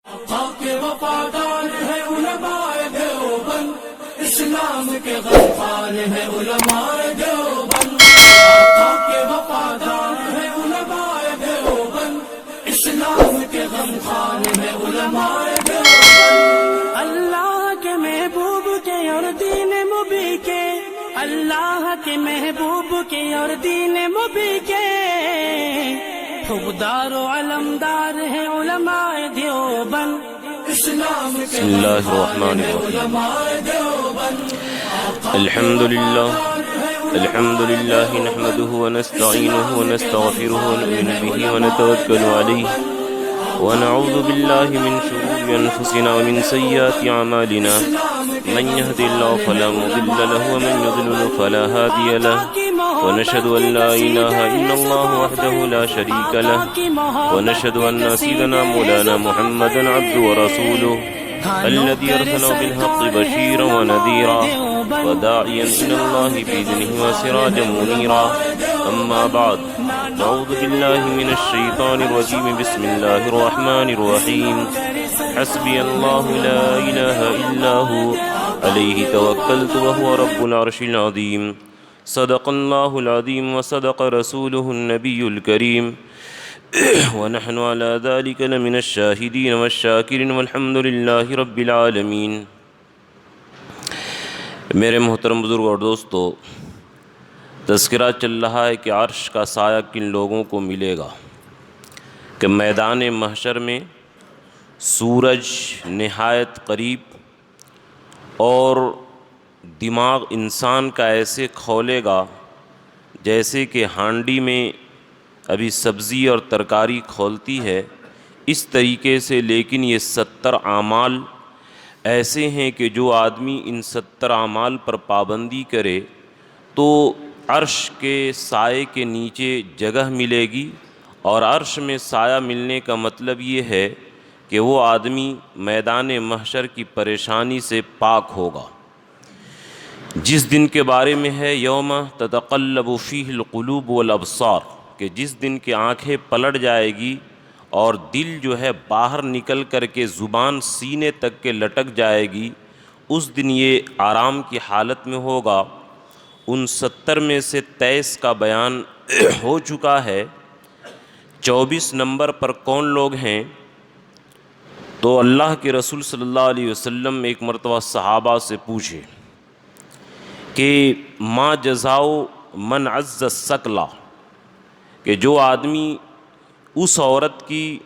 آقا کے وفادار ہے علماء دیوبند، اسلام کے غمخوار ہے علماء دیوبند۔ آقا کے وفادار ہے علماء دیوبند، اسلام کے غمخوار ہے علماء دیوبند۔ اللہ کے محبوب کے اور دین مبی کے، اللہ کے محبوب کے اور دین مبی کے خوددار و علمدار ہے علماء دیوبند، اسلام کے بسم اللہ الرحمن الرحیم۔ الحمد للہ نحمده ونستعینه ونستغفره ونؤمن به ونتوکل علیہ ونعوذ باللہ من شرور انفسنا ومن سیئات اعمالنا، من يهد الله فلا مضل له ومن يضلل فلا هادي له، ونشهد ان لا اله الا الله وحده لا شريك له، ونشهد ان سيدنا مولانا محمدا عبده ورسوله الذي ارسله بالحق بشيرا ونذيرا وداعيا الى الله باذنه وسراجا منيرا، اما بعد، اعوذ بالله من الشيطان الرجيم، بسم الله الرحمن الرحيم، حسبي الله لا اله الا هو عليه توكلت وهو رب العرش العظيم، صدق الله العظيم وصدق رسوله النبي الكريم، ونحن على ذلك لمن الشاهدين والشاكرين والحمد لله رب العالمين۔ میرے محترم بزرگ اور دوستو، تذکرہ چل رہا ہے کہ عرش کا سایہ کن لوگوں کو ملے گا، کہ میدان محشر میں سورج نہایت قریب اور دماغ انسان کا ایسے کھولے گا جیسے کہ ہانڈی میں ابھی سبزی اور ترکاری کھولتی ہے، اس طریقے سے۔ لیکن یہ 70 اعمال ایسے ہیں کہ جو آدمی ان 70 اعمال پر پابندی کرے تو عرش کے سائے کے نیچے جگہ ملے گی، اور عرش میں سایہ ملنے کا مطلب یہ ہے کہ وہ آدمی میدان محشر کی پریشانی سے پاک ہوگا۔ جس دن کے بارے میں ہے یوم تتقلب فیہ القلوب والابصار، کہ جس دن کی آنکھیں پلٹ جائے گی اور دل جو ہے باہر نکل کر کے زبان سینے تک کے لٹک جائے گی، اس دن یہ آرام کی حالت میں ہوگا۔ ان 70 میں سے 23 کا بیان ہو چکا ہے۔ 24 نمبر پر کون لوگ ہیں؟ تو اللہ کے رسول صلی اللہ علیہ وسلم ایک مرتبہ صحابہ سے پوچھے کہ ما جزاؤ من عز الثقلہ، کہ جو آدمی اس عورت کی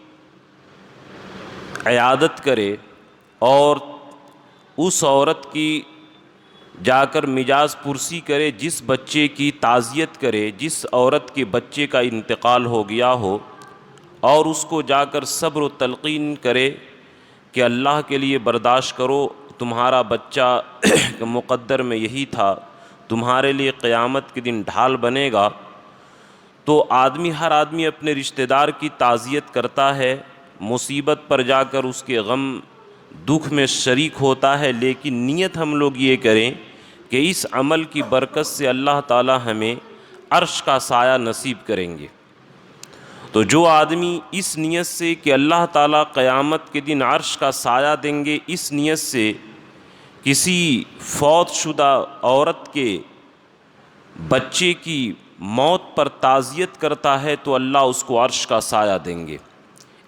عیادت کرے اور اس عورت کی جا کر مجاز پرسی کرے، جس بچے کی تعزیت کرے، جس عورت کے بچے کا انتقال ہو گیا ہو، اور اس کو جا کر صبر و تلقین کرے کہ اللہ کے لیے برداشت کرو، تمہارا بچہ مقدر میں یہی تھا، تمہارے لیے قیامت کے دن ڈھال بنے گا۔ تو ہر آدمی اپنے رشتہ دار کی تعزیت کرتا ہے، مصیبت پر جا کر اس کے غم دکھ میں شریک ہوتا ہے، لیکن نیت ہم لوگ یہ کریں کہ اس عمل کی برکت سے اللہ تعالی ہمیں عرش کا سایہ نصیب کریں گے۔ تو جو آدمی اس نیت سے کہ اللہ تعالیٰ قیامت کے دن عرش کا سایہ دیں گے، اس نیت سے کسی فوت شدہ عورت کے بچے کی موت پر تعزیت کرتا ہے تو اللہ اس کو عرش کا سایہ دیں گے۔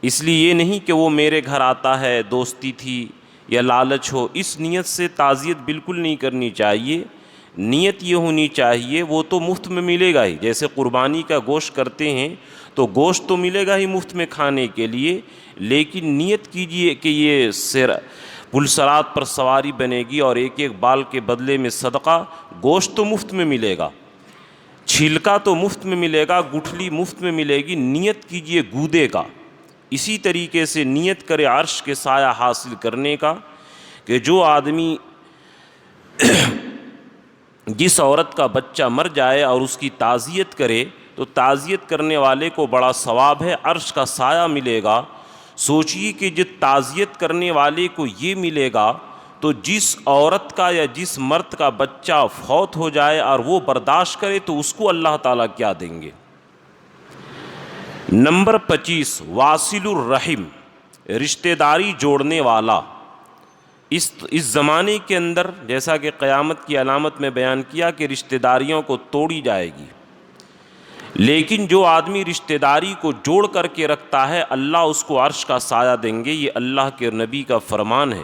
اس لیے یہ نہیں کہ وہ میرے گھر آتا ہے، دوستی تھی یا لالچ ہو، اس نیت سے تعزیت بالکل نہیں کرنی چاہیے۔ نیت یہ ہونی چاہیے، وہ تو مفت میں ملے گا ہی، جیسے قربانی کا گوشت کرتے ہیں تو گوشت تو ملے گا ہی مفت میں کھانے کے لیے، لیکن نیت کیجئے کہ یہ پلسرات پر سواری بنے گی اور ایک ایک بال کے بدلے میں صدقہ۔ گوشت تو مفت میں ملے گا، چھلکا تو مفت میں ملے گا، گٹھلی مفت میں ملے گی، نیت کیجئے گودے کا۔ اسی طریقے سے نیت کرے عرش کے سایہ حاصل کرنے کا، کہ جو آدمی جس عورت کا بچہ مر جائے اور اس کی تعزیت کرے تو تعزیت کرنے والے کو بڑا ثواب ہے، عرش کا سایہ ملے گا۔ سوچئے کہ جب تعزیت کرنے والے کو یہ ملے گا تو جس عورت کا یا جس مرد کا بچہ فوت ہو جائے اور وہ برداشت کرے تو اس کو اللہ تعالیٰ کیا دیں گے۔ نمبر 25 واصل الرحم، رشتہ داری جوڑنے والا اس زمانے کے اندر، جیسا کہ قیامت کی علامت میں بیان کیا کہ رشتہ داریوں کو توڑی جائے گی، لیکن جو آدمی رشتہ داری کو جوڑ کر کے رکھتا ہے اللہ اس کو عرش کا سایہ دیں گے، یہ اللہ کے نبی کا فرمان ہے۔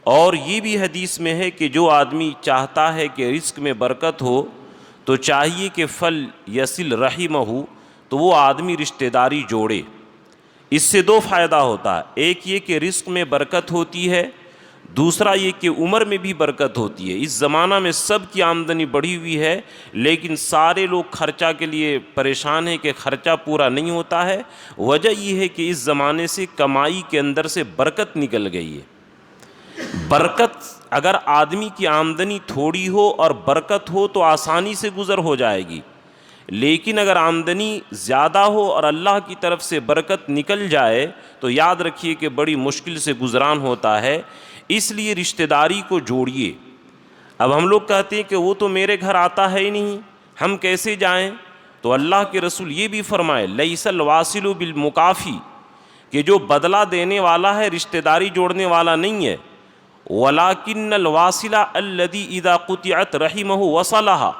اور یہ بھی حدیث میں ہے کہ جو آدمی چاہتا ہے کہ رزق میں برکت ہو تو چاہیے کہ فل یصل رحمہ ہو، تو وہ آدمی رشتہ داری جوڑے۔ اس سے دو فائدہ ہوتا ہے، ایک یہ کہ رزق میں برکت ہوتی ہے، دوسرا یہ کہ عمر میں بھی برکت ہوتی ہے۔ اس زمانہ میں سب کی آمدنی بڑھی ہوئی ہے، لیکن سارے لوگ خرچہ کے لیے پریشان ہیں کہ خرچہ پورا نہیں ہوتا ہے۔ وجہ یہ ہے کہ اس زمانے سے کمائی کے اندر سے برکت نکل گئی ہے۔ برکت، اگر آدمی کی آمدنی تھوڑی ہو اور برکت ہو تو آسانی سے گزر ہو جائے گی، لیکن اگر آمدنی زیادہ ہو اور اللہ کی طرف سے برکت نکل جائے تو یاد رکھیے کہ بڑی مشکل سے گزران ہوتا ہے۔ اس لیے رشتہ داری کو جوڑیے۔ اب ہم لوگ کہتے ہیں کہ وہ تو میرے گھر آتا ہے ہی نہیں، ہم کیسے جائیں؟ تو اللہ کے رسول یہ بھی فرمائے لیس الواصل بالمکافی، کہ جو بدلہ دینے والا ہے رشتہ داری جوڑنے والا نہیں ہے، ولیکن الواصل الذی اذا قطعت رحمہ وصلھا،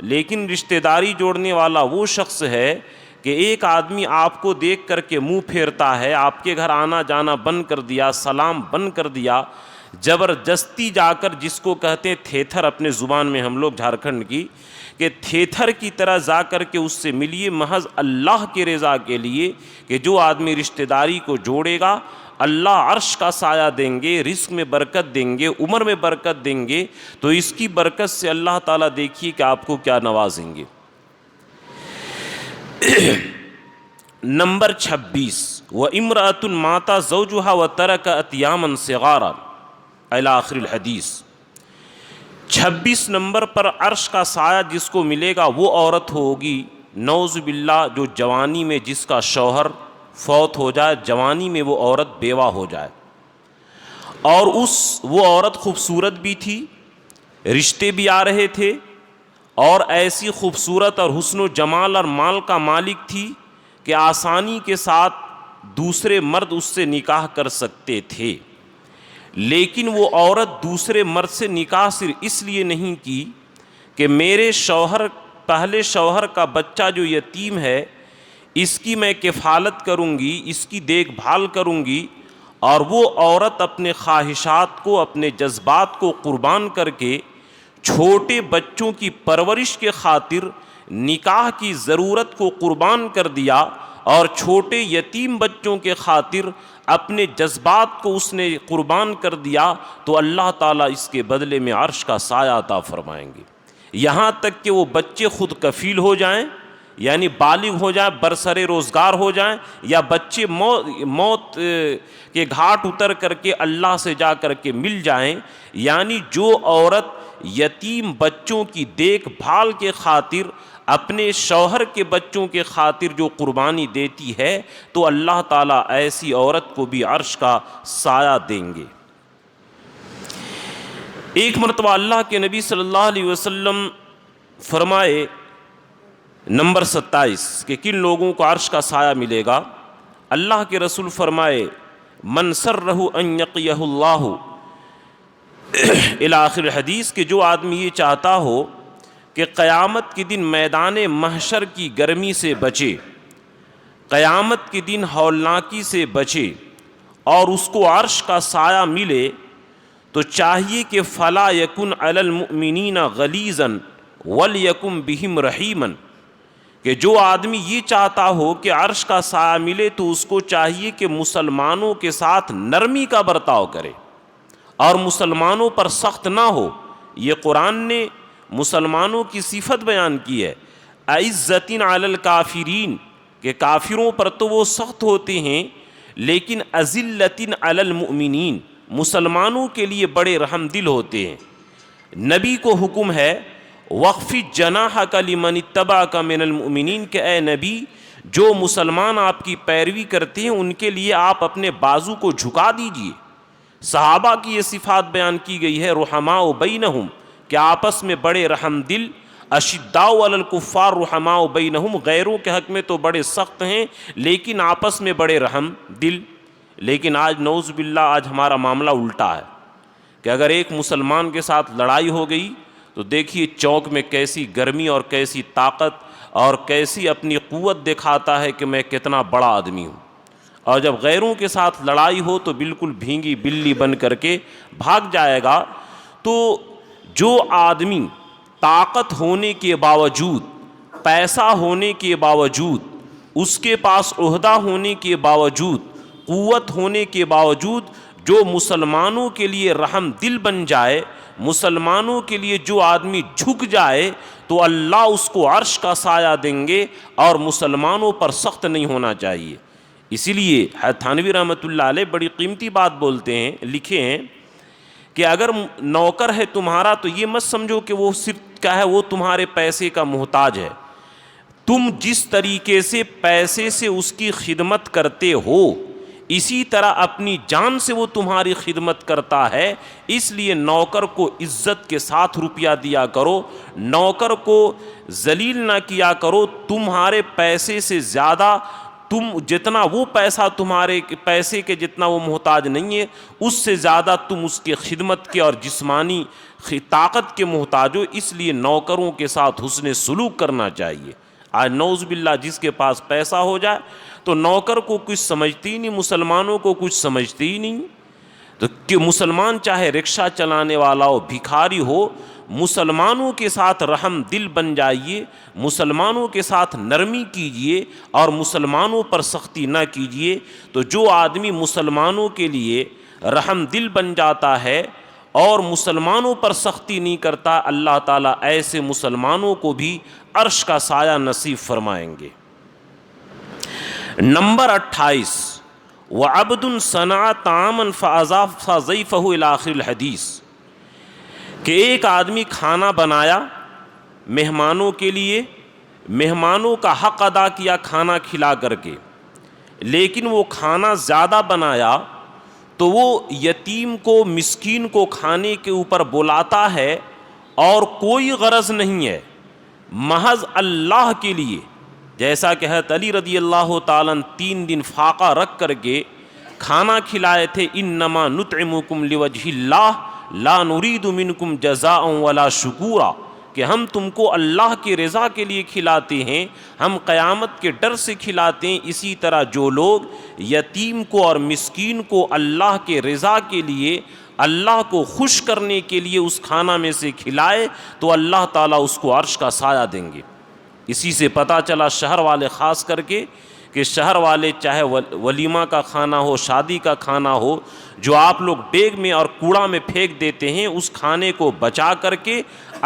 لیکن رشتہ داری جوڑنے والا وہ شخص ہے کہ ایک آدمی آپ کو دیکھ کر کے منہ پھیرتا ہے، آپ کے گھر آنا جانا بند کر دیا، سلام بند کر دیا، زبردستی جا کر، جس کو کہتے ہیں تھیتھر اپنے زبان میں ہم لوگ جھارکھنڈ کی، کہ تھیتھر کی طرح جا کر کے اس سے ملیے محض اللہ کے رضا کے لیے، کہ جو آدمی رشتہ داری کو جوڑے گا اللہ عرش کا سایہ دیں گے، رزق میں برکت دیں گے، عمر میں برکت دیں گے، تو اس کی برکت سے اللہ تعالیٰ دیکھیے کہ آپ کو کیا نوازیں گے۔ نمبر 26، وَإِمْرَأَةٌ مَاتَ زَوْجُهَا وَتَرَكَ أَتْيَامًا صِغَارًا إِلَى آخر الحدیث۔ 26 نمبر پر عرش کا سایہ جس کو ملے گا وہ عورت ہوگی نعوذ باللہ جو جوانی میں جس کا شوہر فوت ہو جائے، جوانی میں وہ عورت بیوہ ہو جائے، اور وہ عورت خوبصورت بھی تھی، رشتے بھی آ رہے تھے، اور ایسی خوبصورت اور حسن و جمال اور مال کا مالک تھی کہ آسانی کے ساتھ دوسرے مرد اس سے نکاح کر سکتے تھے، لیکن وہ عورت دوسرے مرد سے نکاح صرف اس لیے نہیں کی کہ میرے شوہر، پہلے شوہر کا بچہ جو یتیم ہے اس کی میں کفالت کروں گی، اس کی دیکھ بھال کروں گی، اور وہ عورت اپنے خواہشات کو، اپنے جذبات کو قربان کر کے چھوٹے بچوں کی پرورش کے خاطر نکاح کی ضرورت کو قربان کر دیا، اور چھوٹے یتیم بچوں کے خاطر اپنے جذبات کو اس نے قربان کر دیا، تو اللہ تعالیٰ اس کے بدلے میں عرش کا سایہ عطا فرمائیں گے، یہاں تک کہ وہ بچے خود کفیل ہو جائیں، یعنی بالغ ہو جائیں، برسر روزگار ہو جائیں، یا بچے موت کے گھاٹ اتر کر کے اللہ سے جا کر کے مل جائیں۔ یعنی جو عورت یتیم بچوں کی دیکھ بھال کے خاطر، اپنے شوہر کے بچوں کے خاطر جو قربانی دیتی ہے، تو اللہ تعالیٰ ایسی عورت کو بھی عرش کا سایہ دیں گے۔ ایک مرتبہ اللہ کے نبی صلی اللہ علیہ وسلم فرمائے نمبر 27 کہ کن لوگوں کو عرش کا سایہ ملے گا۔ اللہ کے رسول فرمائے من سرہ ان یقیہ اللہ الی آخر الحدیث، کہ جو آدمی یہ چاہتا ہو کہ قیامت کے دن میدان محشر کی گرمی سے بچے، قیامت کے دن ہولناکی سے بچے، اور اس کو عرش کا سایہ ملے، تو چاہیے کہ فلا یکن علی المؤمنین غلیظا ولیکن بہم رحیما، کہ جو آدمی یہ چاہتا ہو کہ عرش کا سایہ ملے تو اس کو چاہیے کہ مسلمانوں کے ساتھ نرمی کا برتاؤ کرے اور مسلمانوں پر سخت نہ ہو۔ یہ قرآن نے مسلمانوں کی صفت بیان کی ہے، اعزۃ علی الکافرین، کہ کافروں پر تو وہ سخت ہوتے ہیں، لیکن اذلۃ علی المؤمنین، مسلمانوں کے لیے بڑے رحم دل ہوتے ہیں۔ نبی کو حکم ہے وَاخْفِضْ جَنَاحَكَ لِمَنِ اتَّبَعَكَ مِنَ الْمُؤْمِنِينَ، کہ اے نبی جو مسلمان آپ کی پیروی کرتے ہیں ان کے لیے آپ اپنے بازو کو جھکا دیجئے۔ صحابہ کی یہ صفات بیان کی گئی ہے رحماء بینہم، کہ آپس میں بڑے رحم دل، اشداء علی الکفار رحماء بینہم، غیروں کے حق میں تو بڑے سخت ہیں لیکن آپس میں بڑے رحم دل۔ لیکن آج نعوذ باللہ آج ہمارا معاملہ الٹا ہے کہ اگر ایک مسلمان کے ساتھ لڑائی ہو گئی تو دیکھیے چوک میں کیسی گرمی اور کیسی طاقت اور کیسی اپنی قوت دکھاتا ہے کہ میں کتنا بڑا آدمی ہوں، اور جب غیروں کے ساتھ لڑائی ہو تو بالکل بھینگی بلی بن کر کے بھاگ جائے گا۔ تو جو آدمی طاقت ہونے کے باوجود، پیسہ ہونے کے باوجود، اس کے پاس عہدہ ہونے کے باوجود، قوت ہونے کے باوجود جو مسلمانوں کے لیے رحم دل بن جائے، مسلمانوں کے لیے جو آدمی جھک جائے تو اللہ اس کو عرش کا سایہ دیں گے، اور مسلمانوں پر سخت نہیں ہونا چاہیے۔ اسی لیے حضرت تھانوی رحمۃ اللہ علیہ بڑی قیمتی بات بولتے ہیں، لکھے ہیں کہ اگر نوکر ہے تمہارا تو یہ مت سمجھو کہ وہ صرف کیا ہے، وہ تمہارے پیسے کا محتاج ہے، تم جس طریقے سے پیسے سے اس کی خدمت کرتے ہو اسی طرح اپنی جان سے وہ تمہاری خدمت کرتا ہے، اس لیے نوکر کو عزت کے ساتھ روپیہ دیا کرو، نوکر کو ذلیل نہ کیا کرو۔ تمہارے پیسے سے زیادہ تم جتنا وہ پیسہ تمہارے پیسے کے جتنا وہ محتاج نہیں ہے، اس سے زیادہ تم اس کے خدمت کے اور جسمانی طاقت کے محتاج ہو، اس لیے نوکروں کے ساتھ حسن سلوک کرنا چاہیے۔ آج نعوذ باللہ جس کے پاس پیسہ ہو جائے تو نوکر کو کچھ سمجھتی ہی نہیں، مسلمانوں کو کچھ سمجھتی ہی نہیں۔ تو کہ مسلمان چاہے رکشہ چلانے والا ہو، بھکاری ہو، مسلمانوں کے ساتھ رحم دل بن جائیے، مسلمانوں کے ساتھ نرمی کیجیے اور مسلمانوں پر سختی نہ کیجیے۔ تو جو آدمی مسلمانوں کے لیے رحم دل بن جاتا ہے اور مسلمانوں پر سختی نہیں کرتا، اللہ تعالیٰ ایسے مسلمانوں کو بھی عرش کا سایہ نصیب فرمائیں گے۔ نمبر 28، وَعَبْدٌ صَنَعَ طَعَامًا فَأَضَافَ ضَيْفَهُ إِلَى آخِرِ الْحَدِيثِ، کہ ایک آدمی کھانا بنایا مہمانوں کے لیے، مہمانوں کا حق ادا کیا کھانا کھلا کر کے، لیکن وہ کھانا زیادہ بنایا تو وہ یتیم کو، مسکین کو کھانے کے اوپر بلاتا ہے اور کوئی غرض نہیں ہے، محض اللہ کے لیے۔ جیسا کہ حضرت علی رضی اللہ تعالیٰ 3 دن فاقہ رکھ کر کے کھانا کھلائے تھے، انما نطعمکم لوجہ اللہ لا نرید منکم جزاء ولا شکورا، کہ ہم تم کو اللہ کی رضا کے لیے کھلاتے ہیں، ہم قیامت کے ڈر سے کھلاتے ہیں۔ اسی طرح جو لوگ یتیم کو اور مسکین کو اللہ کے رضا کے لیے، اللہ کو خوش کرنے کے لیے اس کھانا میں سے کھلائے تو اللہ تعالیٰ اس کو عرش کا سایہ دیں گے۔ اسی سے پتہ چلا شہر والے خاص کر کے کہ شہر والے چاہے ولیمہ کا کھانا ہو، شادی کا کھانا ہو، جو آپ لوگ دیگ میں اور کوڑا میں پھینک دیتے ہیں، اس کھانے کو بچا کر کے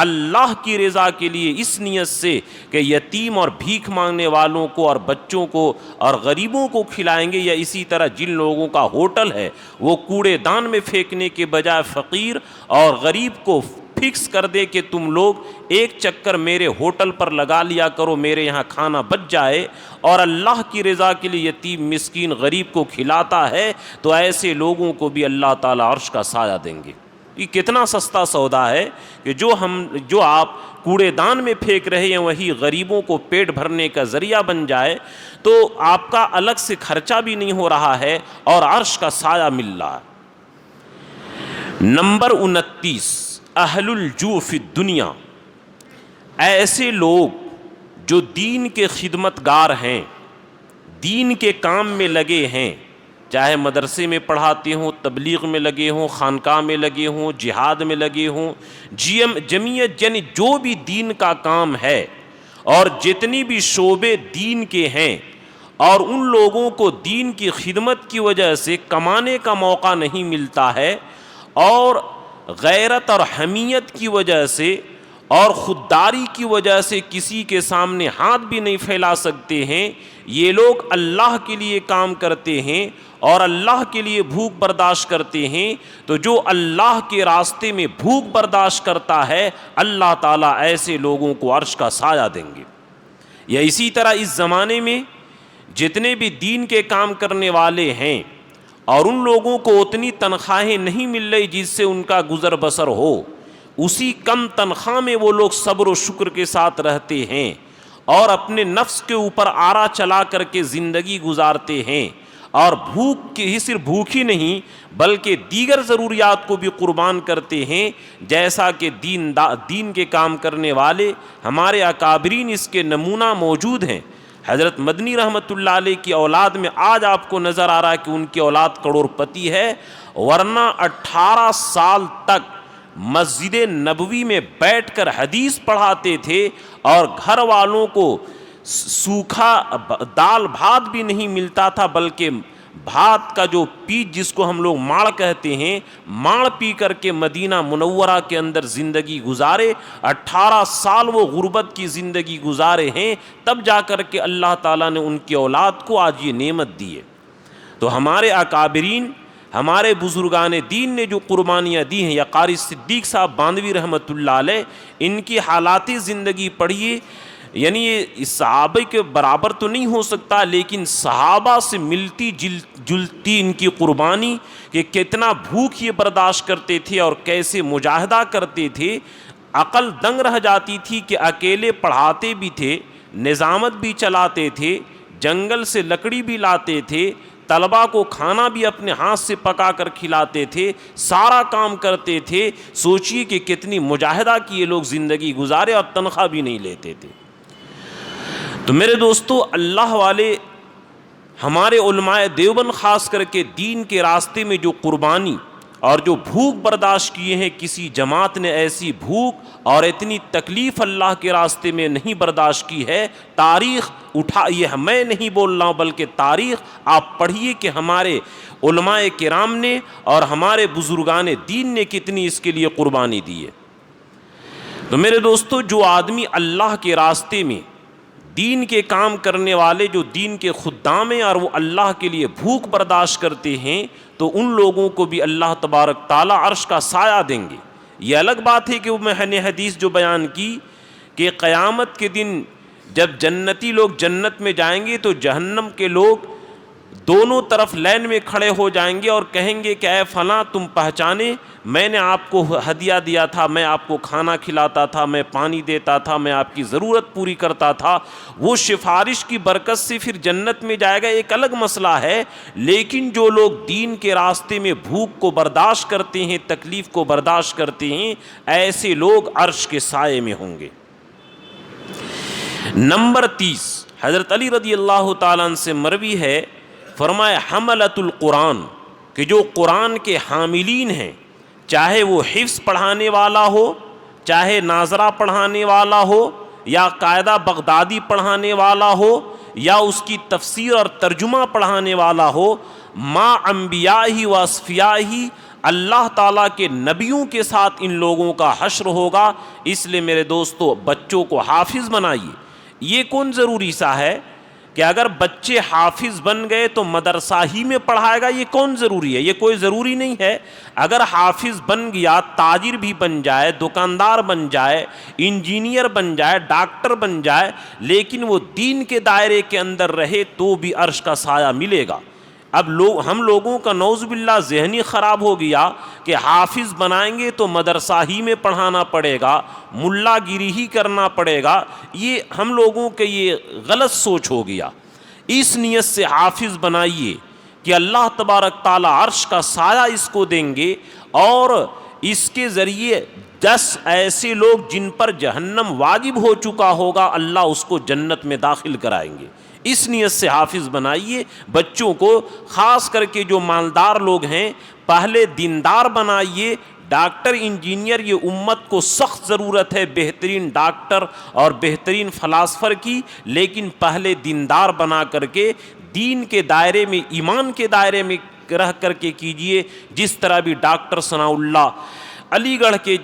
اللہ کی رضا کے لیے اس نیت سے کہ یتیم اور بھیک مانگنے والوں کو اور بچوں کو اور غریبوں کو کھلائیں گے، یا اسی طرح جن لوگوں کا ہوٹل ہے وہ کوڑے دان میں پھینکنے کے بجائے فقیر اور غریب کو فکس کر دے کہ تم لوگ ایک چکر میرے ہوٹل پر لگا لیا کرو، میرے یہاں کھانا بچ جائے، اور اللہ کی رضا کے لیے یتیم مسکین غریب کو کھلاتا ہے، تو ایسے لوگوں کو بھی اللہ تعالیٰ عرش کا سایہ دیں گے۔ یہ کتنا سستا سودا ہے کہ جو آپ کوڑے دان میں پھینک رہے ہیں وہی غریبوں کو پیٹ بھرنے کا ذریعہ بن جائے، تو آپ کا الگ سے خرچہ بھی نہیں ہو رہا ہے اور عرش کا سایہ مل رہا ہے۔ نمبر 29، اہل الجوع فی الدنیا، ایسے لوگ جو دین کے خدمت گار ہیں، دین کے کام میں لگے ہیں، چاہے مدرسے میں پڑھاتے ہوں، تبلیغ میں لگے ہوں، خانقاہ میں لگے ہوں، جہاد میں لگے ہوں، جمعیت، یعنی جو بھی دین کا کام ہے اور جتنی بھی شعبے دین کے ہیں، اور ان لوگوں کو دین کی خدمت کی وجہ سے کمانے کا موقع نہیں ملتا ہے، اور غیرت اور حمیت کی وجہ سے اور خودداری کی وجہ سے کسی کے سامنے ہاتھ بھی نہیں پھیلا سکتے ہیں، یہ لوگ اللہ کے لیے کام کرتے ہیں اور اللہ کے لیے بھوک برداشت کرتے ہیں، تو جو اللہ کے راستے میں بھوک برداشت کرتا ہے اللہ تعالیٰ ایسے لوگوں کو عرش کا سایہ دیں گے۔ یا اسی طرح اس زمانے میں جتنے بھی دین کے کام کرنے والے ہیں اور ان لوگوں کو اتنی تنخواہیں نہیں مل رہی جس سے ان کا گزر بسر ہو، اسی کم تنخواہ میں وہ لوگ صبر و شکر کے ساتھ رہتے ہیں اور اپنے نفس کے اوپر آرا چلا کر کے زندگی گزارتے ہیں، اور بھوک کی ہی صرف بھوک ہی نہیں بلکہ دیگر ضروریات کو بھی قربان کرتے ہیں، جیسا کہ دین کے کام کرنے والے ہمارے اکابرین اس کے نمونہ موجود ہیں۔ حضرت مدنی رحمۃ اللہ علیہ کی اولاد میں آج آپ کو نظر آ رہا ہے کہ ان کی اولاد کروڑ پتی ہے، ورنہ 18 سال تک مسجد نبوی میں بیٹھ کر حدیث پڑھاتے تھے اور گھر والوں کو سوکھا دال بھات بھی نہیں ملتا تھا، بلکہ بھات کا جو پیٹ جس کو ہم لوگ ماڑ کہتے ہیں، ماڑ پی کر کے مدینہ منورہ کے اندر زندگی گزارے۔ 18 سال وہ غربت کی زندگی گزارے ہیں، تب جا کر کے اللہ تعالیٰ نے ان کی اولاد کو آج یہ نعمت دی ہے۔ تو ہمارے اکابرین، ہمارے بزرگان دین نے جو قربانیاں دی ہیں، یا قاری صدیق صاحب باندھوی رحمۃ اللہ علیہ، ان کی حالات زندگی پڑھیے، یعنی یہ صحابہ کے برابر تو نہیں ہو سکتا، لیکن صحابہ سے ملتی جلتی ان کی قربانی، کہ کتنا بھوک یہ برداشت کرتے تھے اور کیسے مجاہدہ کرتے تھے۔ عقل دنگ رہ جاتی تھی کہ اکیلے پڑھاتے بھی تھے، نظامت بھی چلاتے تھے، جنگل سے لکڑی بھی لاتے تھے، طلبہ کو کھانا بھی اپنے ہاتھ سے پکا کر کھلاتے تھے، سارا کام کرتے تھے۔ سوچئے کہ کتنی مجاہدہ کی یہ لوگ زندگی گزارے اور تنخواہ بھی نہیں لیتے تھے۔ تو میرے دوستو، اللہ والے ہمارے علماء دیوبند خاص کر کے دین کے راستے میں جو قربانی اور جو بھوک برداشت کیے ہیں، کسی جماعت نے ایسی بھوک اور اتنی تکلیف اللہ کے راستے میں نہیں برداشت کی ہے۔ تاریخ اٹھا، یہ میں نہیں بول رہا ہوں بلکہ تاریخ آپ پڑھیے کہ ہمارے علماء کرام نے اور ہمارے بزرگان دین نے کتنی اس کے لیے قربانی دی ہے۔ تو میرے دوستو، جو آدمی اللہ کے راستے میں دین کے کام کرنے والے، جو دین کے خدام ہیں اور وہ اللہ کے لیے بھوک برداشت کرتے ہیں، تو ان لوگوں کو بھی اللہ تبارک تعالیٰ عرش کا سایہ دیں گے۔ یہ الگ بات ہے کہ وہ میں نے حدیث جو بیان کی کہ قیامت کے دن جب جنتی لوگ جنت میں جائیں گے تو جہنم کے لوگ دونوں طرف لائن میں کھڑے ہو جائیں گے اور کہیں گے کہ اے فلاں، تم پہچانے، میں نے آپ کو ہدیہ دیا تھا، میں آپ کو کھانا کھلاتا تھا، میں پانی دیتا تھا، میں آپ کی ضرورت پوری کرتا تھا۔ وہ سفارش کی برکت سے پھر جنت میں جائے گا، ایک الگ مسئلہ ہے۔ لیکن جو لوگ دین کے راستے میں بھوک کو برداشت کرتے ہیں، تکلیف کو برداشت کرتے ہیں، ایسے لوگ عرش کے سائے میں ہوں گے۔ نمبر 30، حضرت علی رضی اللہ تعالیٰ عنہ سے مروی ہے، فرمایا حملۃ القرآن، کہ جو قرآن کے حاملین ہیں، چاہے وہ حفظ پڑھانے والا ہو، چاہے ناظرہ پڑھانے والا ہو، یا قاعدہ بغدادی پڑھانے والا ہو، یا اس کی تفسیر اور ترجمہ پڑھانے والا ہو، ما انبیاء ہی و اصفیاء ہی، اللہ تعالیٰ کے نبیوں کے ساتھ ان لوگوں کا حشر ہوگا۔ اس لیے میرے دوستو، بچوں کو حافظ بنائیے۔ یہ کون ضروری سا ہے کہ اگر بچے حافظ بن گئے تو مدرسہ ہی میں پڑھائے گا؟ یہ کون ضروری ہے؟ یہ کوئی ضروری نہیں ہے۔ اگر حافظ بن گیا، تاجر بھی بن جائے، دکاندار بن جائے، انجینئر بن جائے، ڈاکٹر بن جائے، لیکن وہ دین کے دائرے کے اندر رہے تو بھی عرش کا سایہ ملے گا۔ اب ہم لوگوں کا نعوذ باللہ ذہنی خراب ہو گیا کہ حافظ بنائیں گے تو مدرسہ ہی میں پڑھانا پڑے گا، ملا گیری ہی کرنا پڑے گا۔ یہ ہم لوگوں کے یہ غلط سوچ ہو گیا۔ اس نیت سے حافظ بنائیے کہ اللہ تبارک تعالیٰ عرش کا سایہ اس کو دیں گے، اور اس کے ذریعے 10 ایسے لوگ جن پر جہنم واجب ہو چکا ہوگا، اللہ اس کو جنت میں داخل کرائیں گے۔ اس نیت سے حافظ بنائیے بچوں کو، خاص کر کے جو مالدار لوگ ہیں، پہلے دیندار بنائیے۔ ڈاکٹر انجینئر، یہ امت کو سخت ضرورت ہے بہترین ڈاکٹر اور بہترین فلاسفر کی، لیکن پہلے دیندار بنا کر کے دین کے دائرے میں، ایمان کے دائرے میں رہ کر کے کیجئے۔ جس طرح بھی ڈاکٹر ثناء اللہ علی گڑھ کے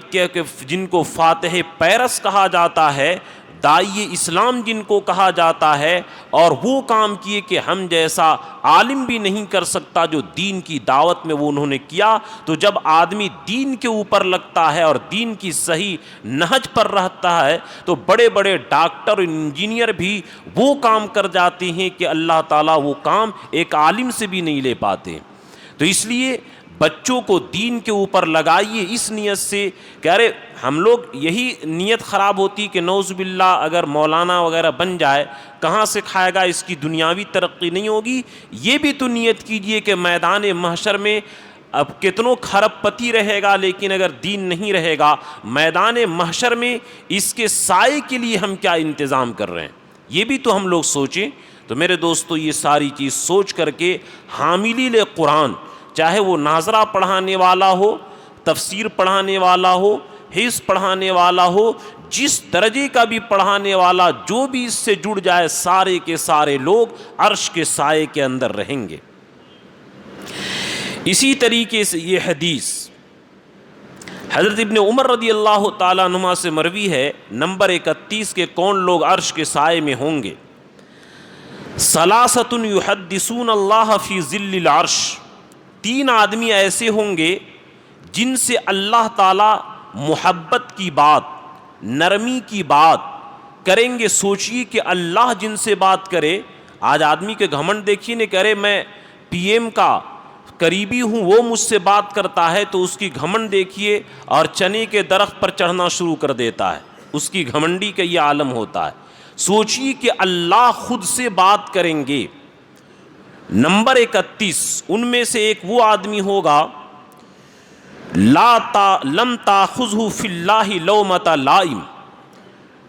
جن کو فاتح پیرس کہا جاتا ہے، داعی اسلام جن کو کہا جاتا ہے، اور وہ کام کیے کہ ہم جیسا عالم بھی نہیں کر سکتا جو دین کی دعوت میں وہ انہوں نے کیا۔ تو جب آدمی دین کے اوپر لگتا ہے اور دین کی صحیح نہج پر رہتا ہے تو بڑے بڑے ڈاکٹر انجینئر بھی وہ کام کر جاتے ہیں کہ اللہ تعالیٰ وہ کام ایک عالم سے بھی نہیں لے پاتے۔ تو اس لیے بچوں کو دین کے اوپر لگائیے اس نیت سے کہ ارے ہم لوگ یہی نیت خراب ہوتی کہ نعوذ باللہ اگر مولانا وغیرہ بن جائے کہاں سے کھائے گا, اس کی دنیاوی ترقی نہیں ہوگی. یہ بھی تو نیت کیجئے کہ میدان محشر میں اب کتنوں کھرب پتی رہے گا لیکن اگر دین نہیں رہے گا, میدان محشر میں اس کے سائے کے لیے ہم کیا انتظام کر رہے ہیں, یہ بھی تو ہم لوگ سوچیں. تو میرے دوستو یہ ساری چیز سوچ کر کے حاملی قرآن, چاہے وہ ناظرہ پڑھانے والا ہو, تفسیر پڑھانے والا ہو, حفظ پڑھانے والا ہو, جس درجے کا بھی پڑھانے والا, جو بھی اس سے جڑ جائے, سارے کے سارے لوگ عرش کے سائے کے اندر رہیں گے. اسی طریقے سے یہ حدیث حضرت ابن عمر رضی اللہ تعالیٰ عنہما سے مروی ہے, نمبر 31 کے کون لوگ عرش کے سائے میں ہوں گے. ثلاثۃ یحدثون اللہ فی ظل العرش, 3 آدمی ایسے ہوں گے جن سے اللہ تعالیٰ محبت کی بات, نرمی کی بات کریں گے. سوچئے کہ اللہ جن سے بات کرے, آج آدمی کے گھمنڈ دیکھیے نہیں, کرے میں پی ایم کا قریبی ہوں, وہ مجھ سے بات کرتا ہے تو اس کی گھمنڈ دیکھیے, اور چنے کے درخت پر چڑھنا شروع کر دیتا ہے, اس کی گھمنڈی کا یہ عالم ہوتا ہے. سوچئے کہ اللہ خود سے بات کریں گے. نمبر 31, ان میں سے ایک وہ آدمی ہوگا لم تاخذہ فی اللہ لومۃ لائم,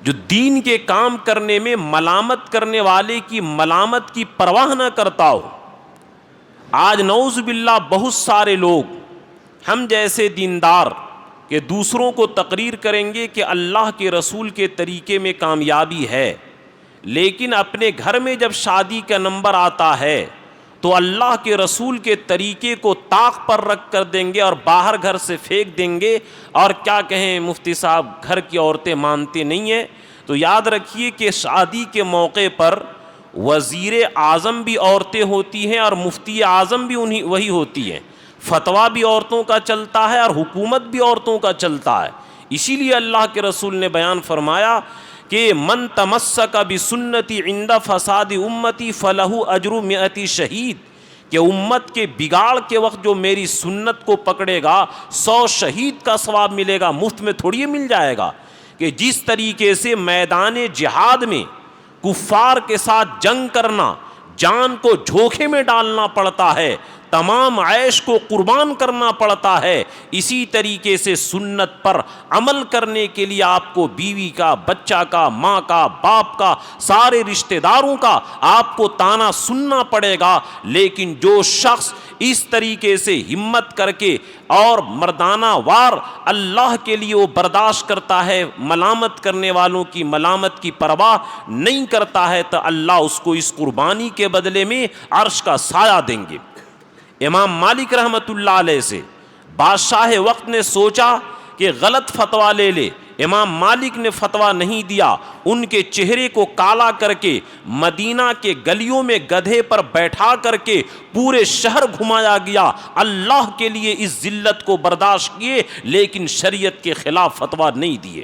جو دین کے کام کرنے میں ملامت کرنے والے کی ملامت کی پرواہ نہ کرتا ہو. آج نعوذ باللہ بہت سارے لوگ ہم جیسے دیندار کہ دوسروں کو تقریر کریں گے کہ اللہ کے رسول کے طریقے میں کامیابی ہے, لیکن اپنے گھر میں جب شادی کا نمبر آتا ہے تو اللہ کے رسول کے طریقے کو طاق پر رکھ کر دیں گے اور باہر گھر سے پھینک دیں گے, اور کیا کہیں مفتی صاحب گھر کی عورتیں مانتے نہیں ہیں. تو یاد رکھیے کہ شادی کے موقع پر وزیر اعظم بھی عورتیں ہوتی ہیں اور مفتی اعظم بھی وہی ہوتی ہیں, فتویٰ بھی عورتوں کا چلتا ہے اور حکومت بھی عورتوں کا چلتا ہے. اسی لیے اللہ کے رسول نے بیان فرمایا کہ من تمسک بسنتی عند فساد امتی فلہ اجر 100 شہید, کہ امت کے بگاڑ کے وقت جو میری سنت کو پکڑے گا 100 شہید کا ثواب ملے گا. مفت میں تھوڑی مل جائے گا. کہ جس طریقے سے میدان جہاد میں کفار کے ساتھ جنگ کرنا, جان کو جھوکے میں ڈالنا پڑتا ہے, تمام عیش کو قربان کرنا پڑتا ہے, اسی طریقے سے سنت پر عمل کرنے کے لیے آپ کو بیوی کا, بچہ کا, ماں کا, باپ کا, سارے رشتہ داروں کا آپ کو تانا سننا پڑے گا. لیکن جو شخص اس طریقے سے ہمت کر کے اور مردانہ وار اللہ کے لیے وہ برداشت کرتا ہے, ملامت کرنے والوں کی ملامت کی پرواہ نہیں کرتا ہے, تو اللہ اس کو اس قربانی کے بدلے میں عرش کا سایہ دیں گے. امام مالک رحمۃ اللہ علیہ سے بادشاہ وقت نے سوچا کہ غلط فتویٰ لے لے. امام مالک نے فتویٰ نہیں دیا, ان کے چہرے کو کالا کر کے مدینہ کے گلیوں میں گدھے پر بیٹھا کر کے پورے شہر گھمایا گیا. اللہ کے لیے اس ذلت کو برداشت کیے, لیکن شریعت کے خلاف فتویٰ نہیں دیے.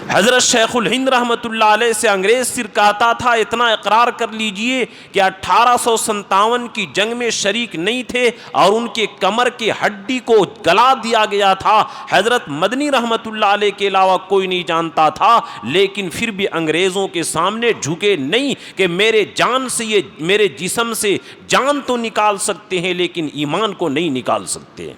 حضرت شیخ الہند رحمۃ اللہ علیہ سے انگریز سر کہتا تھا, اتنا اقرار کر لیجئے کہ 1857 کی جنگ میں شریک نہیں تھے اور ان کے کمر کی ہڈی کو گلا دیا گیا تھا. حضرت مدنی رحمۃ اللہ علیہ کے علاوہ کوئی نہیں جانتا تھا, لیکن پھر بھی انگریزوں کے سامنے جھکے نہیں کہ میرے جان سے یہ میرے جسم سے جان تو نکال سکتے ہیں لیکن ایمان کو نہیں نکال سکتے.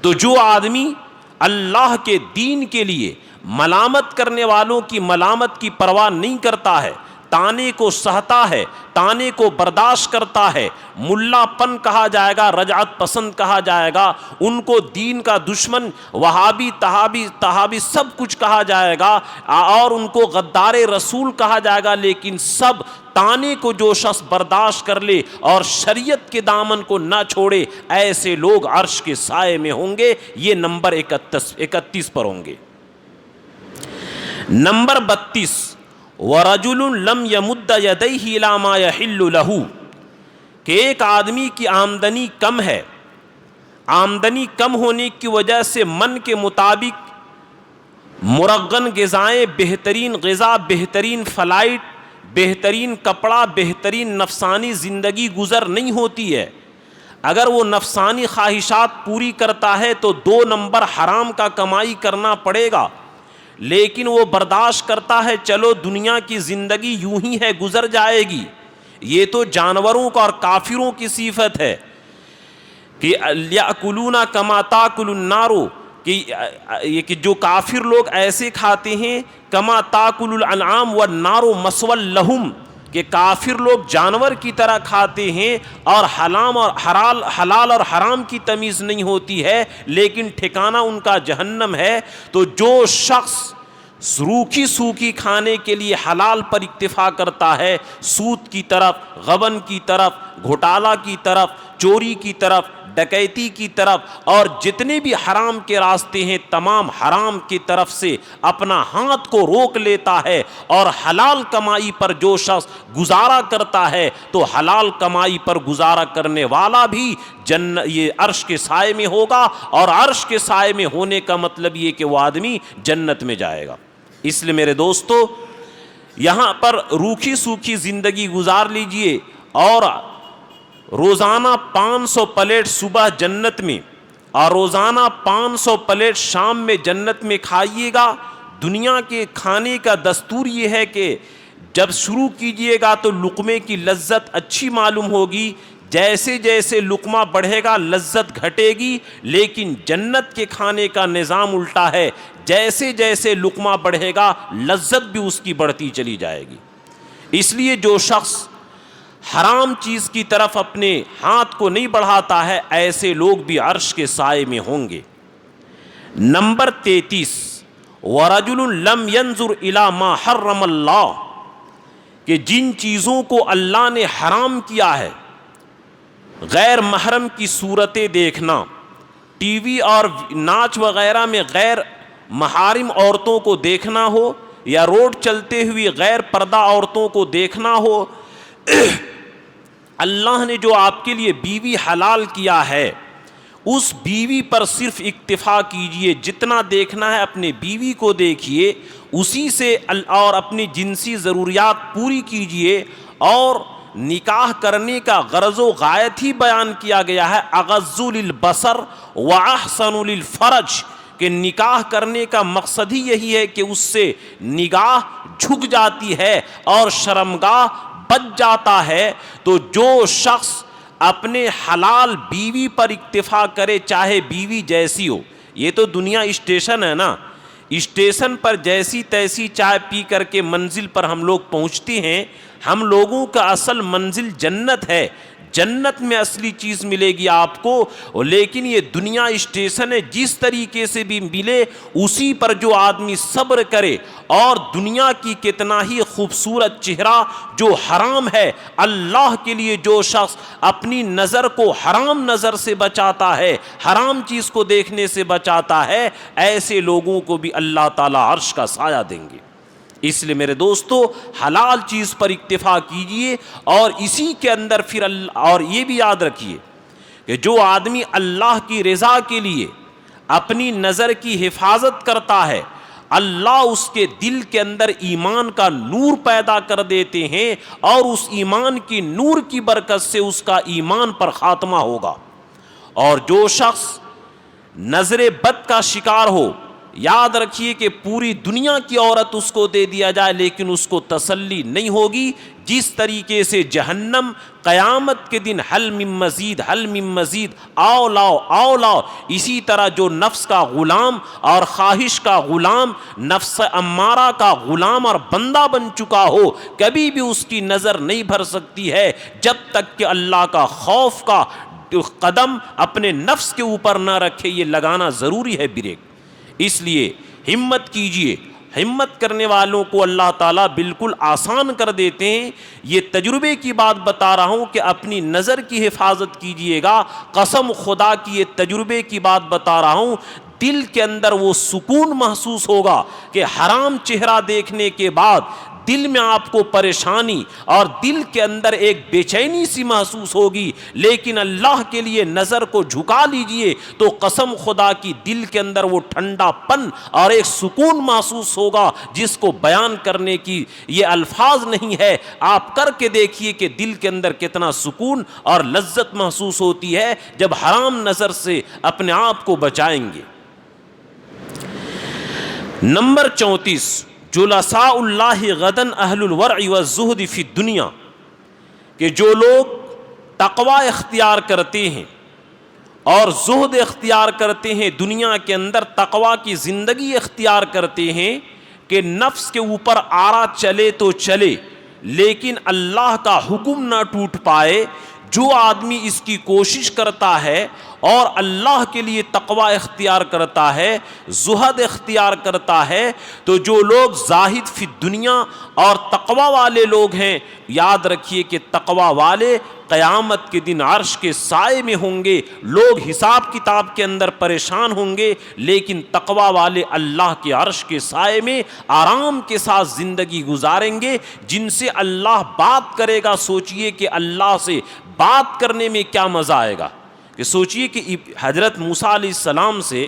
تو جو آدمی اللہ کے دین کے لیے ملامت کرنے والوں کی ملامت کی پرواہ نہیں کرتا ہے, تانے کو سہتا ہے, تانے کو برداشت کرتا ہے, ملا پن کہا جائے گا, رجعت پسند کہا جائے گا, ان کو دین کا دشمن, وہابی, تہابی سب کچھ کہا جائے گا, اور ان کو غدار رسول کہا جائے گا. لیکن سب تانے کو جو شخص برداشت کر لے اور شریعت کے دامن کو نہ چھوڑے, ایسے لوگ عرش کے سائے میں ہوں گے. یہ نمبر 31 پر ہوں گے. نمبر 32, وَرَجُلٌ لَمْ يَمُدَّ يَدَيْهِ إِلَى مَا يَحِلُّ لَهُ, کہ ایک آدمی کی آمدنی کم ہے, آمدنی کم ہونے کی وجہ سے من کے مطابق مرغن غذائیں, بہترین غذا, بہترین فلائٹ, بہترین کپڑا, بہترین نفسانی زندگی گزر نہیں ہوتی ہے. اگر وہ نفسانی خواہشات پوری کرتا ہے تو 2 نمبر حرام کا کمائی کرنا پڑے گا، لیکن وہ برداشت کرتا ہے چلو دنیا کی زندگی یوں ہی ہے، گزر جائے گی۔ یہ تو جانوروں کا اور کافروں کی صفت ہے کہ یاکلون کما تاکل النار، کہ جو کافر لوگ ایسے کھاتے ہیں، کما تاکل الانعام والنار مسوی لہم، کہ کافر لوگ جانور کی طرح کھاتے ہیں اور حلال اور حرام کی تمیز نہیں ہوتی ہے، لیکن ٹھکانہ ان کا جہنم ہے۔ تو جو شخص روکھی سوکھی کھانے کے لیے حلال پر اکتفا کرتا ہے، سود کی طرف، غبن کی طرف، گھوٹالہ کی طرف، چوری کی طرف، ڈکیتی کی طرف، اور جتنے بھی حرام کے راستے ہیں تمام حرام کی طرف سے اپنا ہاتھ کو روک لیتا ہے، اور حلال کمائی پر جو شخص گزارا کرتا ہے تو حلال کمائی پر گزارا کرنے والا بھی یہ عرش کے سائے میں ہوگا، اور عرش کے سائے میں ہونے کا مطلب یہ کہ وہ آدمی جنت میں جائے گا۔ اس لیے میرے دوستو، یہاں پر روکھی سوکھی زندگی گزار لیجئے، اور روزانہ 500 پلیٹ صبح جنت میں اور روزانہ 500 پلیٹ شام میں جنت میں کھائیے گا۔ دنیا کے کھانے کا دستور یہ ہے کہ جب شروع کیجئے گا تو لقمے کی لذت اچھی معلوم ہوگی، جیسے جیسے لقمہ بڑھے گا لذت گھٹے گی، لیکن جنت کے کھانے کا نظام الٹا ہے، جیسے جیسے لقمہ بڑھے گا لذت بھی اس کی بڑھتی چلی جائے گی۔ اس لیے جو شخص حرام چیز کی طرف اپنے ہاتھ کو نہیں بڑھاتا ہے، ایسے لوگ بھی عرش کے سائے میں ہوں گے۔ نمبر 33، وَرَجُلٌ لَمْ يَنظُرْ إِلَى مَا حَرَّمَ اللَّهُ، کہ جن چیزوں کو اللہ نے حرام کیا ہے، غیر محرم کی صورتیں دیکھنا، ٹی وی اور ناچ وغیرہ میں غیر محارم عورتوں کو دیکھنا ہو، یا روڈ چلتے ہوئے غیر پردہ عورتوں کو دیکھنا ہو، اللہ نے جو آپ کے لیے بیوی حلال کیا ہے اس بیوی پر صرف اکتفا کیجئے، جتنا دیکھنا ہے اپنے بیوی کو دیکھیے، اسی سے اور اپنی جنسی ضروریات پوری کیجئے۔ اور نکاح کرنے کا غرض و غایت ہی بیان کیا گیا ہے، اغض للبصر واحسن للفرج، کہ نکاح کرنے کا مقصد ہی یہی ہے کہ اس سے نگاہ جھک جاتی ہے اور شرمگاہ بچ جاتا ہے۔ تو جو شخص اپنے حلال بیوی پر اکتفا کرے، چاہے بیوی جیسی ہو، یہ تو دنیا اسٹیشن ہے نا، اسٹیشن پر جیسی تیسی چائے پی کر کے منزل پر ہم لوگ پہنچتے ہیں، ہم لوگوں کا اصل منزل جنت ہے، جنت میں اصلی چیز ملے گی آپ کو، لیکن یہ دنیا اسٹیشن ہے، جس طریقے سے بھی ملے اسی پر جو آدمی صبر کرے، اور دنیا کی کتنا ہی خوبصورت چہرہ جو حرام ہے، اللہ کے لیے جو شخص اپنی نظر کو حرام نظر سے بچاتا ہے، حرام چیز کو دیکھنے سے بچاتا ہے، ایسے لوگوں کو بھی اللہ تعالیٰ عرش کا سایہ دیں گے۔ اس لیے میرے دوستو، حلال چیز پر اکتفا کیجئے، اور اسی کے اندر پھر اور یہ بھی یاد رکھیے کہ جو آدمی اللہ کی رضا کے لیے اپنی نظر کی حفاظت کرتا ہے، اللہ اس کے دل کے اندر ایمان کا نور پیدا کر دیتے ہیں، اور اس ایمان کی نور کی برکت سے اس کا ایمان پر خاتمہ ہوگا۔ اور جو شخص نظر بد کا شکار ہو، یاد رکھیے کہ پوری دنیا کی عورت اس کو دے دیا جائے لیکن اس کو تسلی نہیں ہوگی، جس طریقے سے جہنم قیامت کے دن حل من مزید حل من مزید، آؤ لاؤ آؤ لاؤ، اسی طرح جو نفس کا غلام اور خواہش کا غلام، نفس امارہ کا غلام اور بندہ بن چکا ہو، کبھی بھی اس کی نظر نہیں بھر سکتی ہے جب تک کہ اللہ کا خوف کا قدم اپنے نفس کے اوپر نہ رکھے۔ یہ لگانا ضروری ہے بریک۔ اس لیے ہمت کیجئے، ہمت کرنے والوں کو اللہ تعالیٰ بالکل آسان کر دیتے ہیں۔ یہ تجربے کی بات بتا رہا ہوں کہ اپنی نظر کی حفاظت کیجئے گا، قسم خدا کی یہ تجربے کی بات بتا رہا ہوں، دل کے اندر وہ سکون محسوس ہوگا کہ حرام چہرہ دیکھنے کے بعد دل میں آپ کو پریشانی اور دل کے اندر ایک بے چینی سی محسوس ہوگی، لیکن اللہ کے لیے نظر کو جھکا لیجئے تو قسم خدا کی دل کے اندر وہ ٹھنڈا پن اور ایک سکون محسوس ہوگا جس کو بیان کرنے کی یہ الفاظ نہیں ہے۔ آپ کر کے دیکھیے کہ دل کے اندر کتنا سکون اور لذت محسوس ہوتی ہے جب حرام نظر سے اپنے آپ کو بچائیں گے۔ نمبر 34، جلساء اللہ غدن اہل الورع والزہد فی الدنیا، کہ جو لوگ تقوی اختیار کرتے ہیں اور زہد اختیار کرتے ہیں، دنیا کے اندر تقوی کی زندگی اختیار کرتے ہیں کہ نفس کے اوپر آرا چلے تو چلے لیکن اللہ کا حکم نہ ٹوٹ پائے، جو آدمی اس کی کوشش کرتا ہے اور اللہ کے لیے تقوی اختیار کرتا ہے، زہد اختیار کرتا ہے، تو جو لوگ زاہد فی دنیا اور تقوی والے لوگ ہیں، یاد رکھیے کہ تقوی والے قیامت کے دن عرش کے سائے میں ہوں گے۔ لوگ حساب کتاب کے اندر پریشان ہوں گے، لیکن تقوی والے اللہ کے عرش کے سائے میں آرام کے ساتھ زندگی گزاریں گے۔ جن سے اللہ بات کرے گا، سوچئے کہ اللہ سے بات کرنے میں کیا مزہ آئے گا، کہ سوچئے کہ حضرت موسیٰ علیہ السلام سے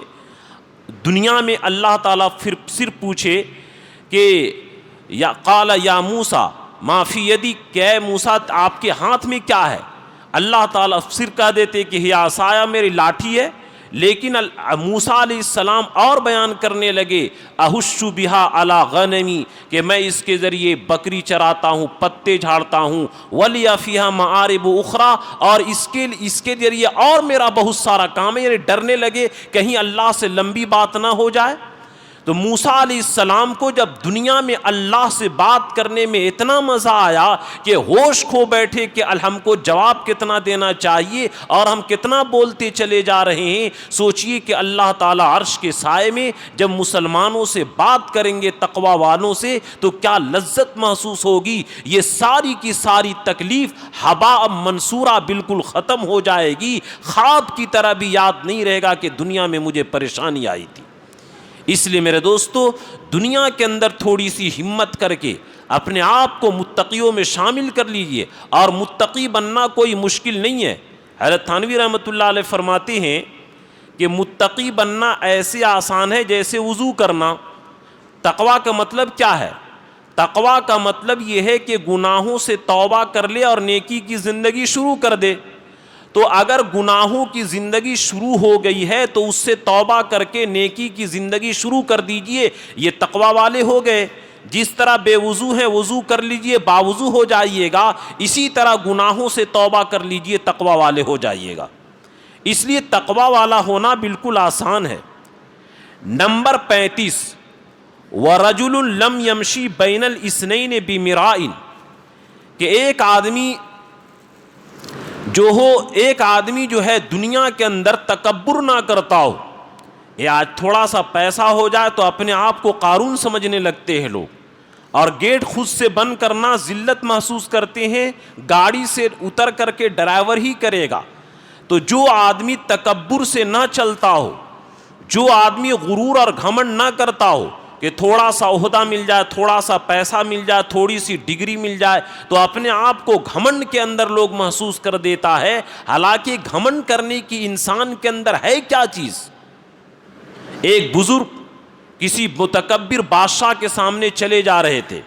دنیا میں اللہ تعالیٰ پھر صرف پوچھے کہ یا قال یا موسیٰ ما فی یدی، کہ اے موسیٰ آپ کے ہاتھ میں کیا ہے؟ اللہ تعالیٰ صرف کہہ دیتے کہ ہی عصایا، میری لاٹھی ہے، لیکن موسیٰ علیہ السلام اور بیان کرنے لگے احش بہا علی غنمی، کہ میں اس کے ذریعے بکری چراتا ہوں، پتے جھاڑتا ہوں، ولی فیہا معارب اخرى، اور اس کے ذریعے اور میرا بہت سارا کام ہے۔ یعنی ڈرنے لگے کہیں اللہ سے لمبی بات نہ ہو جائے۔ تو موسیٰ علیہ السلام کو جب دنیا میں اللہ سے بات کرنے میں اتنا مزہ آیا کہ ہوش کھو بیٹھے کہ ہم کو جواب کتنا دینا چاہیے اور ہم کتنا بولتے چلے جا رہے ہیں۔ سوچئے کہ اللہ تعالیٰ عرش کے سائے میں جب مسلمانوں سے بات کریں گے، تقوی والوں سے، تو کیا لذت محسوس ہوگی۔ یہ ساری کی ساری تکلیف ہباء منصورہ بالکل ختم ہو جائے گی، خواب کی طرح بھی یاد نہیں رہے گا کہ دنیا میں مجھے پریشانی آئی تھی۔ اس لیے میرے دوستو، دنیا کے اندر تھوڑی سی ہمت کر کے اپنے آپ کو متقیوں میں شامل کر لیجئے، اور متقی بننا کوئی مشکل نہیں ہے۔ حضرت تھانوی رحمۃ اللہ علیہ فرماتے ہیں کہ متقی بننا ایسے آسان ہے جیسے وضو کرنا۔ تقوی کا مطلب کیا ہے؟ تقوی کا مطلب یہ ہے کہ گناہوں سے توبہ کر لے اور نیکی کی زندگی شروع کر دے۔ تو اگر گناہوں کی زندگی شروع ہو گئی ہے تو اس سے توبہ کر کے نیکی کی زندگی شروع کر دیجئے، یہ تقوی والے ہو گئے۔ جس طرح بے وضو ہیں وضو کر لیجئے، باوضو ہو جائیے گا، اسی طرح گناہوں سے توبہ کر لیجئے، تقوی والے ہو جائیے گا۔ اس لیے تقوی والا ہونا بالکل آسان ہے۔ نمبر 35، وَرَجُلٌ لَمْ يَمْشِي بَيْنَ الْإِثْنَيْنِ بِمِرَاءٍ، کہ ایک آدمی جو ہے دنیا کے اندر تکبر نہ کرتا ہو۔ یہ آج تھوڑا سا پیسہ ہو جائے تو اپنے آپ کو قارون سمجھنے لگتے ہیں لوگ، اور گیٹ خود سے بند کرنا ذلت محسوس کرتے ہیں، گاڑی سے اتر کر کے ڈرائیور ہی کرے گا۔ تو جو آدمی تکبر سے نہ چلتا ہو، جو آدمی غرور اور گھمنڈ نہ کرتا ہو کہ تھوڑا سا عہدہ مل جائے، تھوڑا سا پیسہ مل جائے، تھوڑی سی ڈگری مل جائے تو اپنے آپ کو گھمنڈ کے اندر لوگ محسوس کر دیتا ہے۔ حالانکہ گھمنڈ کرنے کی انسان کے اندر ہے کیا چیز؟ ایک بزرگ کسی متکبر بادشاہ کے سامنے چلے جا رہے تھے۔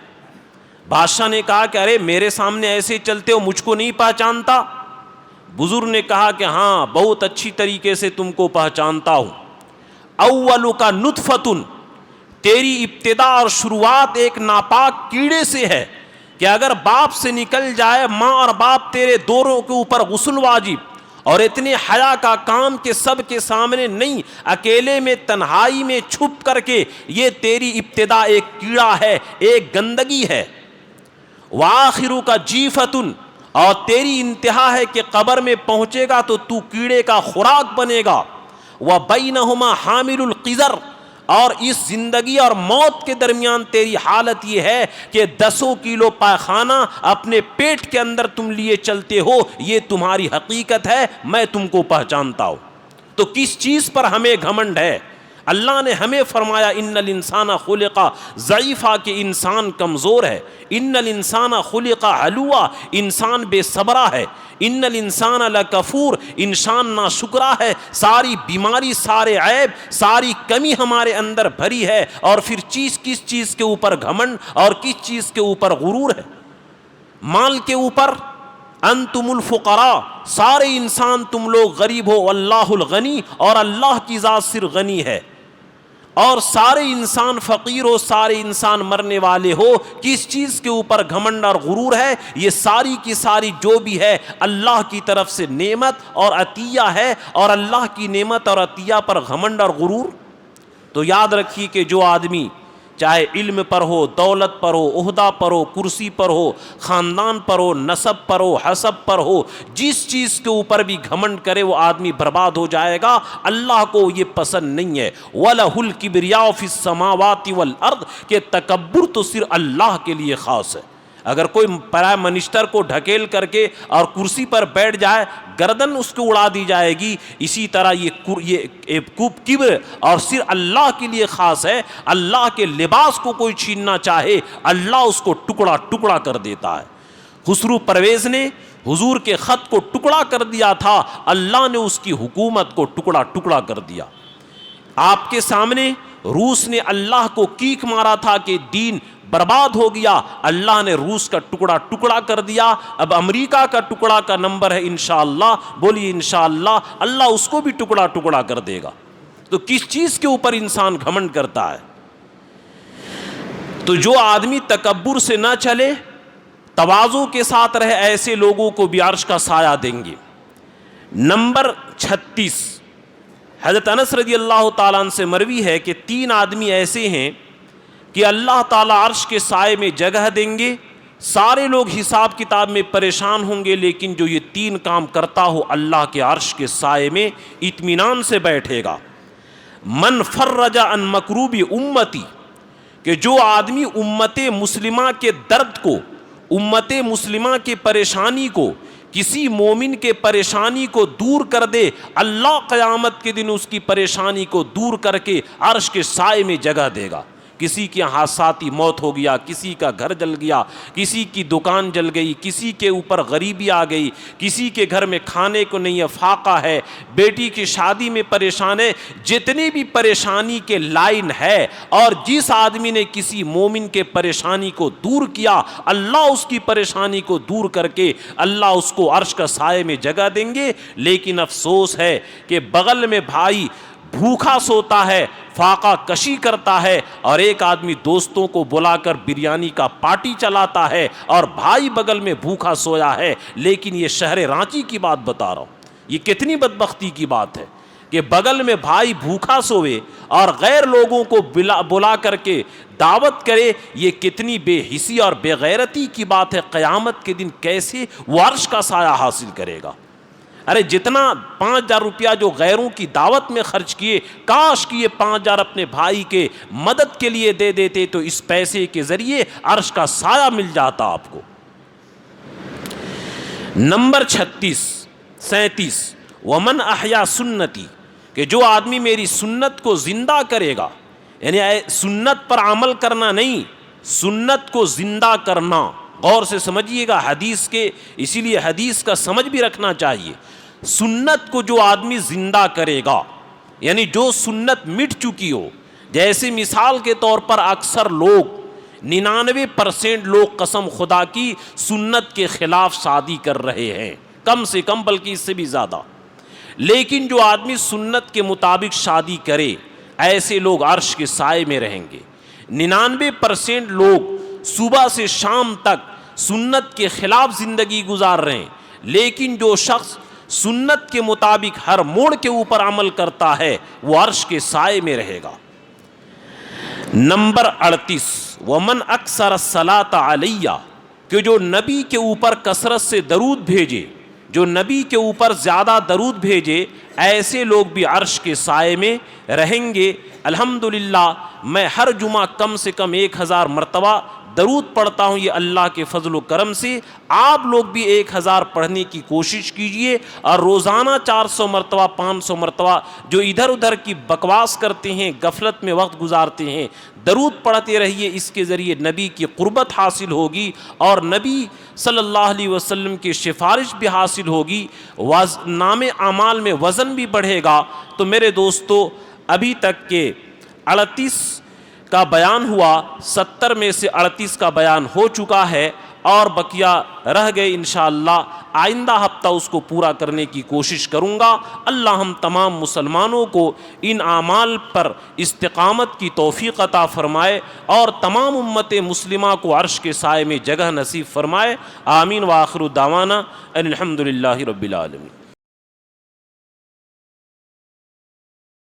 بادشاہ نے کہا کہ ارے میرے سامنے ایسے چلتے ہو، مجھ کو نہیں پہچانتا؟ بزرگ نے کہا کہ ہاں، بہت اچھی طریقے سے تم کو پہچانتا ہوں۔ اولک نطفتن، تیری ابتدا اور شروعات ایک ناپاک کیڑے سے ہے کہ اگر باپ سے نکل جائے، ماں اور باپ تیرے دونوں کے اوپر غسل واجب، اور اتنے حیا کا کام کہ سب کے سامنے نہیں، اکیلے میں تنہائی میں چھپ کر کے، یہ تیری ابتدا ایک کیڑا ہے، ایک گندگی ہے۔ وآخرک جیفتن، اور تیری انتہا ہے کہ قبر میں پہنچے گا تو تو کیڑے کا خوراک بنے گا۔ وبینہما حامل القذر، اور اس زندگی اور موت کے درمیان تیری حالت یہ ہے کہ 10 کلو پائخانہ اپنے پیٹ کے اندر تم لیے چلتے ہو، یہ تمہاری حقیقت ہے، میں تم کو پہچانتا ہوں۔ تو کس چیز پر ہمیں گھمنڈ ہے؟ اللہ نے ہمیں فرمایا ان الانسان خلق ضعیفا کہ انسان کمزور ہے، ان الانسان خلق ہلوا انسان بے صبرا ہے، ان الانسان لکفور انسان ناشکرا ہے، ساری بیماری، سارے عیب، ساری کمی ہمارے اندر بھری ہے، اور پھر کس چیز کے اوپر گھمنڈ اور کس چیز کے اوپر غرور ہے؟ مال کے اوپر، انتم الفقراء، سارے انسان تم لوگ غریب ہو، واللہ الغنی، اور اللہ کی ذات صرف غنی ہے، اور سارے انسان فقیر ہو، سارے انسان مرنے والے ہو، کس چیز کے اوپر گھمنڈ اور غرور ہے؟ یہ ساری کی ساری جو بھی ہے اللہ کی طرف سے نعمت اور عطیہ ہے، اور اللہ کی نعمت اور عطیہ پر گھمنڈ اور غرور؟ تو یاد رکھیے کہ جو آدمی چاہے علم پر ہو، دولت پر ہو، عہدہ پر ہو، کرسی پر ہو، خاندان پر ہو، نسب پر ہو، حسب پر ہو، جس چیز کے اوپر بھی گھمنڈ کرے وہ آدمی برباد ہو جائے گا۔ اللہ کو یہ پسند نہیں ہے۔ وَلَهُ الْكِبْرِيَاءُ فِي السَّمَاوَاتِ وَالْأَرْضِ، کہ تکبر تو صرف اللہ کے لیے خاص ہے۔ اگر کوئی پرائم منسٹر کو ڈھکیل کر کے اور کرسی پر بیٹھ جائے، گردن اس کو اڑا دی جائے گی۔ اسی طرح یہ کبر اور صرف اللہ کے لیے خاص ہے۔ اللہ کے لباس کو کوئی چھیننا چاہے، اللہ اس کو ٹکڑا ٹکڑا کر دیتا ہے۔ خسرو پرویز نے حضور کے خط کو ٹکڑا کر دیا تھا، اللہ نے اس کی حکومت کو ٹکڑا ٹکڑا کر دیا۔ آپ کے سامنے روس نے اللہ کو کیک مارا تھا کہ دین برباد ہو گیا، اللہ نے روس کا ٹکڑا ٹکڑا کر دیا۔ اب امریکہ کا ٹکڑا کا نمبر ہے انشاءاللہ، بولیے انشاءاللہ، اللہ اس کو بھی ٹکڑا ٹکڑا کر دے گا۔ تو کس چیز کے اوپر انسان گھمنڈ کرتا ہے؟ تو جو آدمی تکبر سے نہ چلے، تواضع کے ساتھ رہے، ایسے لوگوں کو بھی عرش کا سایہ دیں گے۔ نمبر 36، حضرت انس رضی اللہ تعالیٰ عنہ سے مروی ہے کہ 3 آدمی ایسے ہیں کہ اللہ تعالیٰ عرش کے سائے میں جگہ دیں گے۔ سارے لوگ حساب کتاب میں پریشان ہوں گے، لیکن جو یہ 3 کام کرتا ہو اللہ کے عرش کے سائے میں اطمینان سے بیٹھے گا۔ من فرج عن مکروب امتی، کہ جو آدمی امت مسلمہ کے درد کو، امت مسلمہ کے پریشانی کو، کسی مومن کے پریشانی کو دور کر دے، اللہ قیامت کے دن اس کی پریشانی کو دور کر کے عرش کے سائے میں جگہ دے گا۔ کسی کی حادثاتی موت ہو گیا، کسی کا گھر جل گیا، کسی کی دکان جل گئی، کسی کے اوپر غریبی آ گئی، کسی کے گھر میں کھانے کو نہیں ہے، فاقہ ہے، بیٹی کی شادی میں پریشان ہے، جتنی بھی پریشانی کے لائن ہے، اور جس آدمی نے کسی مومن کے پریشانی کو دور کیا، اللہ اس کی پریشانی کو دور کر کے اللہ اس کو عرش کا سائے میں جگہ دیں گے۔ لیکن افسوس ہے کہ بغل میں بھائی بھوکا سوتا ہے، فاقہ کشی کرتا ہے، اور ایک آدمی دوستوں کو بلا کر بریانی کا پارٹی چلاتا ہے، اور بھائی بغل میں بھوکا سویا ہے۔ لیکن یہ شہر رانچی کی بات بتا رہا ہوں، یہ کتنی بدبختی کی بات ہے کہ بغل میں بھائی بھوکا سوئے اور غیر لوگوں کو بلا کر کے دعوت کرے۔ یہ کتنی بے حسی اور بے غیرتی کی بات ہے۔ قیامت کے دن کیسے وہ عرش کا سایہ حاصل کرے گا؟ ارے جتنا 5,000 روپیہ جو غیروں کی دعوت میں خرچ کیے، کاش کہ یہ 5,000 اپنے بھائی کے مدد کے لیے دے دیتے تو اس پیسے کے ذریعے عرش کا سایہ مل جاتا آپ کو۔ نمبر 37 ومن احیا سنتی، کہ جو آدمی میری سنت کو زندہ کرے گا، یعنی سنت پر عمل کرنا نہیں، سنت کو زندہ کرنا۔ غور سے سمجھیے گا حدیث کے، اسی لیے حدیث کا سمجھ بھی رکھنا چاہیے۔ سنت کو جو آدمی زندہ کرے گا، یعنی جو سنت مٹ چکی ہو، جیسے مثال کے طور پر اکثر لوگ 99% لوگ قسم خدا کی سنت کے خلاف شادی کر رہے ہیں، کم سے کم بلکہ اس سے بھی زیادہ۔ لیکن جو آدمی سنت کے مطابق شادی کرے، ایسے لوگ عرش کے سائے میں رہیں گے۔ 99% لوگ صبح سے شام تک سنت کے خلاف زندگی گزار رہے ہیں، لیکن جو شخص سنت کے مطابق ہر موڑ کے اوپر عمل کرتا ہے وہ عرش کے سائے میں رہے گا۔ نمبر 38 ومن اکثر الصلاۃ علیہ، کہ جو نبی کے اوپر کثرت سے درود بھیجے، جو نبی کے اوپر زیادہ درود بھیجے، ایسے لوگ بھی عرش کے سائے میں رہیں گے۔ الحمدللہ میں ہر جمعہ کم سے کم 1000 مرتبہ درود پڑھتا ہوں یہ اللہ کے فضل و کرم سے. آپ لوگ بھی 1000 پڑھنے کی کوشش کیجئے اور روزانہ 400 مرتبہ 500 مرتبہ جو ادھر ادھر کی بکواس کرتے ہیں, غفلت میں وقت گزارتے ہیں, درود پڑھتے رہیے. اس کے ذریعے نبی کی قربت حاصل ہوگی اور نبی صلی اللہ علیہ وسلم کی سفارش بھی حاصل ہوگی, نام اعمال میں وزن بھی بڑھے گا. تو میرے دوستو, ابھی تک کے 38 کا بیان ہوا, 70 میں سے 38 کا بیان ہو چکا ہے اور بقیہ رہ گئے. انشاءاللہ آئندہ ہفتہ اس کو پورا کرنے کی کوشش کروں گا. اللہ ہم تمام مسلمانوں کو ان اعمال پر استقامت کی توفیق عطا فرمائے اور تمام امت مسلمہ کو عرش کے سائے میں جگہ نصیب فرمائے. آمین. وآخر دعوانا ان الحمدللہ رب العالمین.